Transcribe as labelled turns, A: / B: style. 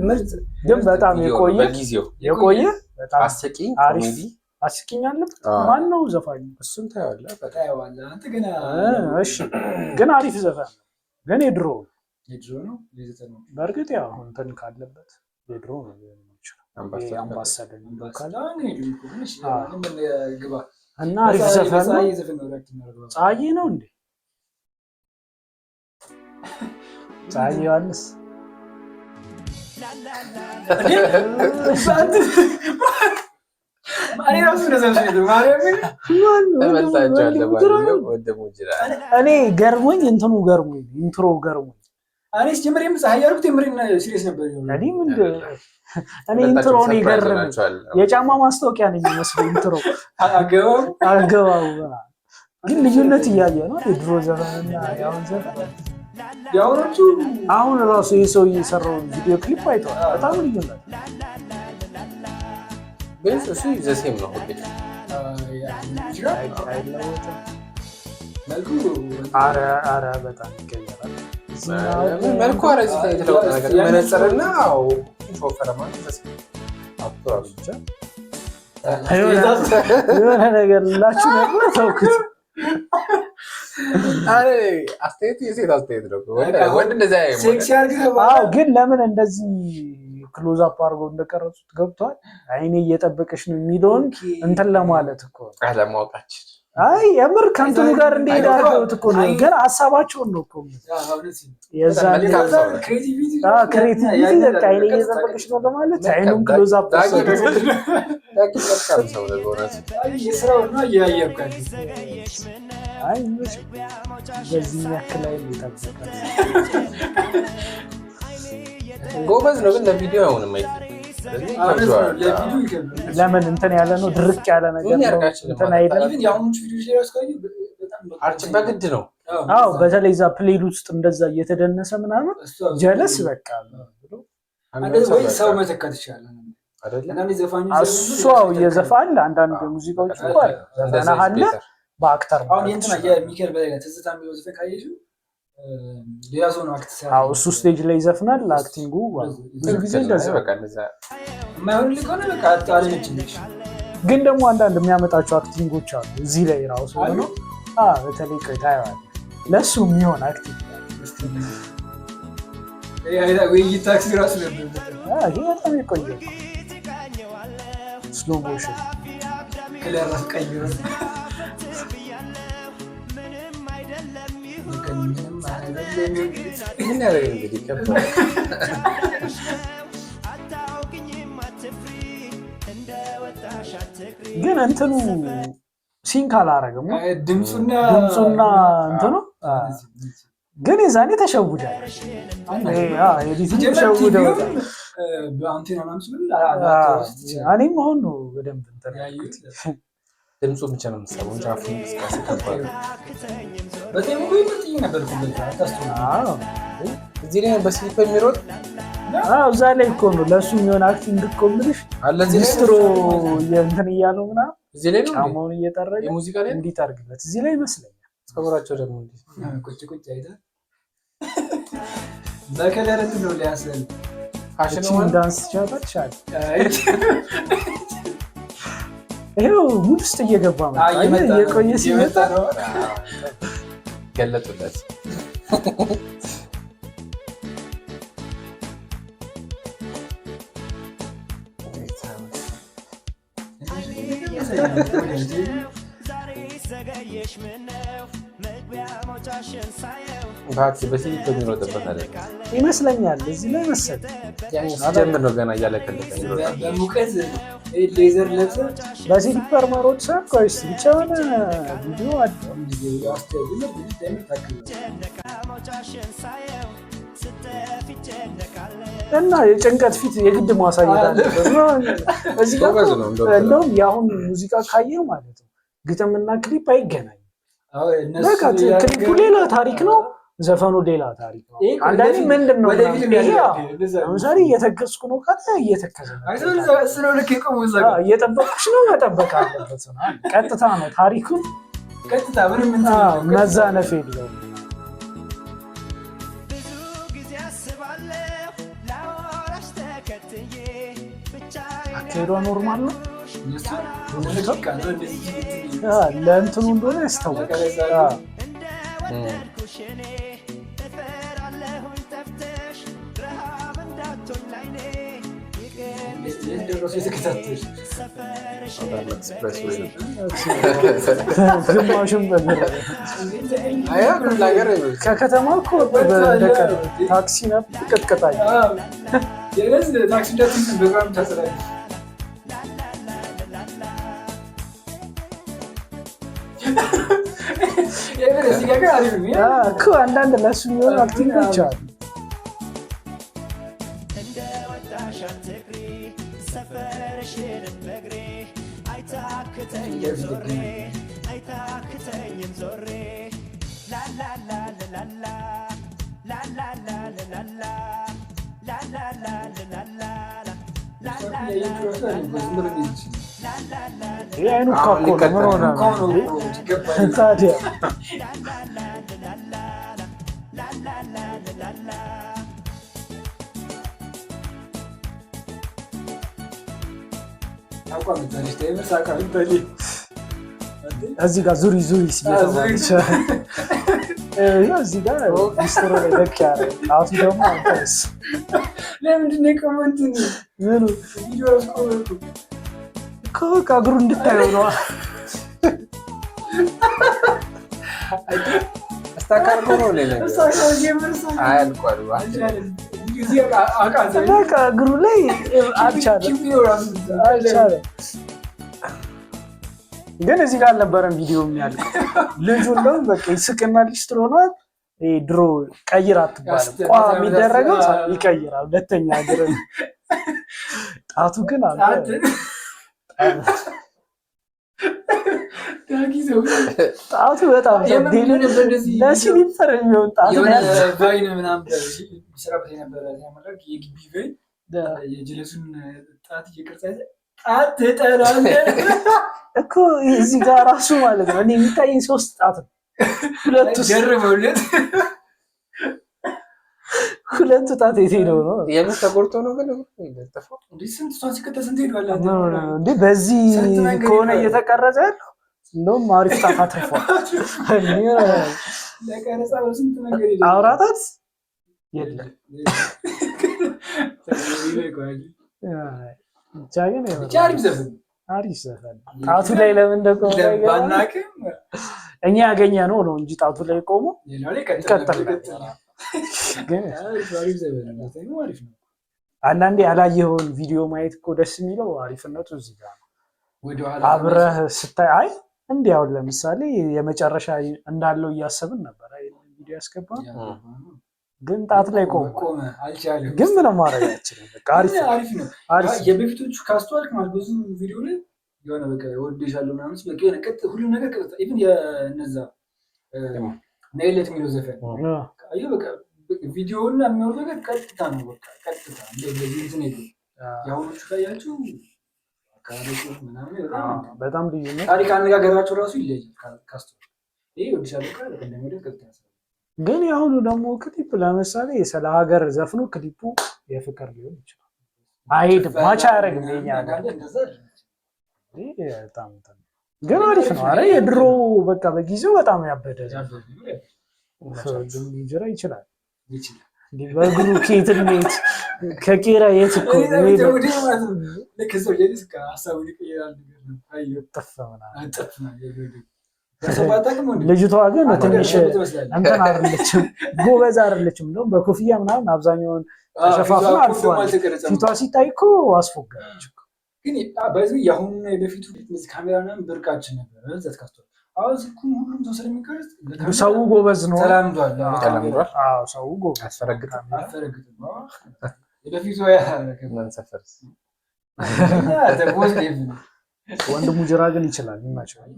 A: ምርጥ ግን በጣም የቆየ በጣም
B: አስቂኝ ኮሜዲ
A: አስቂኝ አለበት። ማን ነው ዘፋኙ?
B: እሱን ታያለህ
C: አንተ ገና
A: እሺ ግን አሪፍ ዘፈን ግን የድሮ
C: ነው
A: በእርግጥ ያው እንትን ካለበት የድሮ ነው አምባሳደር እና አሪፍ ዘፈን ነው። ፀሐዬ ነው እንዴ? ፀሐዬ ዮሐንስ እኔ ገርሞኝ እንትኑ ገርሞኝ ኢንትሮ ገርሞኝ
C: እኔ ሲጀምር ፀሐይ ያልኩት የምሬን ሲሪየስ ነበር።
A: እኔ ኢንትሮ ነው የገረመኝ። የጫማ ማስታወቂያ ነው የሚመስለው ኢንትሮ አገባቡ ግን ልዩነት እያየ ነው የድሮ ዘፈንና የአሁን ዘፈን።
C: ያውሮቹ
A: አሁን ራሱ የሰው የሰራውን ቪዲዮ ክሊፕ አይተዋል። በጣም ልዩነት
B: ግን እሱ ዘሴም ነው ሁሌ
A: ኧረ በጣም ይቀየራል
B: መልኩ። አረዚ የተለወጠ ነገር መነጽርና ሾፈረማ ብቻ
A: የሆነ ነገር ላችሁ ነበር ተውኩት።
B: አስተያየት የሴት አስተያየት ነው። ወንድ እንደዚያ
A: ግን ለምን እንደዚህ ክሎዝ አፕ አድርገው እንደቀረጹት ገብቷል። አይኔ እየጠበቀሽ ነው የሚለውን እንትን ለማለት እኮ
B: አለማወቃችን።
A: አይ የምር ከእንትኑ ጋር እንደሄደ አድርገውት እኮ ነው። ግን ሀሳባቸውን ነው እኮ የዛን ክሬቲቪቲ በቃ አይኔ እየጠበቀሽ ነው ለማለት አይኑን ክሎዝ አፕ በዚህ ያክል ላይ ይጠብቃል።
B: ጎበዝ ነው ግን ለቪዲዮ አይሆንም።
A: ለምን እንትን ያለ ነው ድርቅ ያለ ነገር ነው እንትን አይደለም።
B: በግድ ነው።
A: አዎ በተለይ እዛ ፕሌል ውስጥ እንደዛ እየተደነሰ ምናምን ጀለስ በቃ
C: ሰው መተካት ይችላል
A: እሱ እየዘፋን አንዳንድ ሙዚቃዎች እንኳን ዘፈና አለ በአክተር
C: አሁን እንትና የሚከር በላይ ትዝታ የሚለው ዘፈን ካየሽው ሌላ ሰው ነው አክት ሰራ።
A: እሱ ስቴጅ ላይ ይዘፍናል። አክቲንጉ ብዙ ጊዜ እንደዚህ
B: በቃ እንደዛ
C: የማይሆን ልቆነ በቃ አጣለች። ግን
A: ደግሞ አንዳንድ የሚያመጣቸው አክቲንጎች አሉ እዚህ ላይ ራሱ ነው። በተለይ ታየዋለህ ለሱ የሚሆን አክቲንግ
C: ወይ ታክሲ ራሱ ነበር።
A: ይሄ በጣም የቆየ ስሎ ሞሽን
C: ከለራ ቀይሮ
B: ምን ያደርግ እንግዲህ ከባድ
A: ግን እንትኑ ሲንክ አላረገም
C: ድምፁና
A: እንትኑ ግን የዛኔ ተሸውዳል። እኔም አሁን ነው በደንብ
B: ድምፁ ብቻ ነው የምትሰማው እንጂ አፉን እንቅስቃሴ ከባድ ነው። እዚህ ላይ በስሊፕ የሚሮጥ
A: እዛ ላይ እኮ ነው ለእሱ የሚሆን አክቲንግ እኮ የምልሽ ሊስትሮ እንትን እያለው ምናምን
B: እዚህ ላይ ነው
A: ጫማውን እየጠረገ
B: የሙዚቃ ላይ
A: እንዲህ ታርግበት እዚህ ላይ ይመስለኛል።
B: ፀጉራቸው ደግሞ
C: ቁጭ አይደል በከለር ነው ሊያሰል
B: ፋሽን
A: ዳንስ ቻታቻል ይሄው ሙድ ውስጥ እየገባ ነው የቆየ ሲመጣ
B: ገለጡለት። ባክስ በስሊፕ የሚሮጥበት አለ
A: ይመስለኛል። እዚህ ላይ መሰል
B: ሲጀምር ነው ገና እያለከለከ
C: በሙቀት ሌዘር ለብሰ
A: በስሊፐር መሮጥ ሳይሆን ብቻ ሆነ ቪዲዮ አለ እና የጭንቀት ፊት የግድ ማሳየት አለበት። እዚህ ጋር እንደውም የአሁን ሙዚቃ ካየው ማለት ነው ግጥምና ክሊፕ አይገናኝም። በቃ ክሊፑ ሌላ ታሪክ ነው፣ ዘፈኑ ሌላ ታሪክ ነው። አንዳንዴ ምንድን ነው ለምሳሌ እየተከስኩ ነው ካለ እየተከሰ እየጠበቅኩሽ ነው መጠበቅ አለበት። ቀጥታ ነው ታሪኩን መዛነፍ የለውም። አካሄዷ ኖርማል ነው። ለእንትኑ እንደሆነ ያስታውቃል። ግማሹም ከከተማ እኮ ታክሲ ነበር ቅጥቅጣኝ እኮ አንዳንድ ለሱ የሚሆኑ አክቲቪቲዎች አሉ። አይኑ ካኮ ምን ሆነ ታዲያ? እዚህ ጋር ዙሪ ሲባለች እዚህ ጋር ሚስጥሩ ላይ ደክ ያለ ጣቱ ደግሞ አንተስ
C: ለምንድን ነው ኮመንት ምኑ ቪዲዮ
A: እግሩ እንድታየው ነው።
B: አስተካክሎ ነው ለነገ አያልቋል።
A: በቃ እግሩ ላይ አልቻለም። ግን እዚህ ጋር አልነበረም ቪዲዮ የሚያልቅ ልጁ እንደውም በቃ ይስቅና ሊስትሮ ነው። ድሮ ቀይር አትባልም ቋ የሚደረገው ይቀይራል። ሁለተኛ እግር ጣቱ ግን ጣቱ በጣም ለሲሊፐር የሚሆን ጣት እኮ እዚህ ጋር ራሱ ማለት ነው። እኔ የሚታየኝ 3 ጣት ነው። ሁለቱ ጣት የት ሄደው ነው?
B: የምን ተቆርጦ ነው ግን
A: እንዴ? በዚህ ከሆነ እየተቀረጸ ያለው እንደውም አሪፍ ጣት አትርፏል። አውራታት የለም ብቻ ግን አሪፍ ዘፈን ጣቱ ላይ ለምን እንደቆመ እኛ ያገኘ ነው እንጂ ጣቱ ላይ ቆሞ ይቀጥላል። አንዳንዴ ያላየኸውን ቪዲዮ ማየት እኮ ደስ የሚለው አሪፍነቱ እዚህ ጋር ነው። አብረህ ስታይ አይ እንዲህ አሁን ለምሳሌ የመጨረሻ እንዳለው እያሰብን ነበር ቪዲዮ ያስገባ ግን ጣት ላይ ቆመ። ግን ምንም ማድረግ አይችልም። በቃ
C: አሪፍ ነው። የበፊቶቹ ካስተዋልክ ማለት ብዙ ቪዲዮ ላይ የሆነ በቃ ወድሻለሁ ምናምን በቃ የሆነ ሁሉም ነገር ቀጥታ ኢቭን የነዛ ናይለት የሚለው ዘፈን አዩ በቃ ቪዲዮውን የሚያወጣው ነገር ቀጥታ ነው። በቃ ቀጥታ እንደዚህ እንትን ይሄ ያውኖቹ ካያችሁ አካባቢው ምናምን
A: በጣም ልዩ ነው።
C: ታሪክ አነጋገራቸው ራሱ ይለያል። ካስተዋልክ ይሄ ወድሻለሁ ካለ እንደሚለው ቀጥታ
A: ግን ያሁኑ ደግሞ ክሊፕ ለምሳሌ ስለ ሀገር ዘፍኖ ክሊፑ የፍቅር ሊሆን ይችላል። አይሄድም ማቻ አያደርግም። ግን አሪፍ ነው። አረ የድሮ በቃ በጊዜው በጣም ያበደ ሊጀራ ይችላል። በእግሩ ኬትነት ከቄራ የት እኮ ልጅቷ ግን ትንሽ እንትን አይደለችም፣ ጎበዝ አይደለችም። እንደውም በኮፍያ ምናምን አብዛኛውን ተሸፋፍና አልፏል። ፊቷ ሲታይ እኮ አስፎገረች።
C: ግን በዚህ የአሁኑ በፊቱ ካሜራ ምናምን ብርቃችን ነበር። በዛት ካስቷል። አሁን ስልኩን ሁሉም ሰው ስለሚቀርጽ
A: ሰው ጎበዝ ነው፣
C: ተላምዷል።
A: አዎ ሰው ጎበዝ
B: አስፈረግጥም።
C: በፊቱ
B: መንሰፈርስ
A: ወንድሙ ጅራ ግን ይችላል ይማቻል።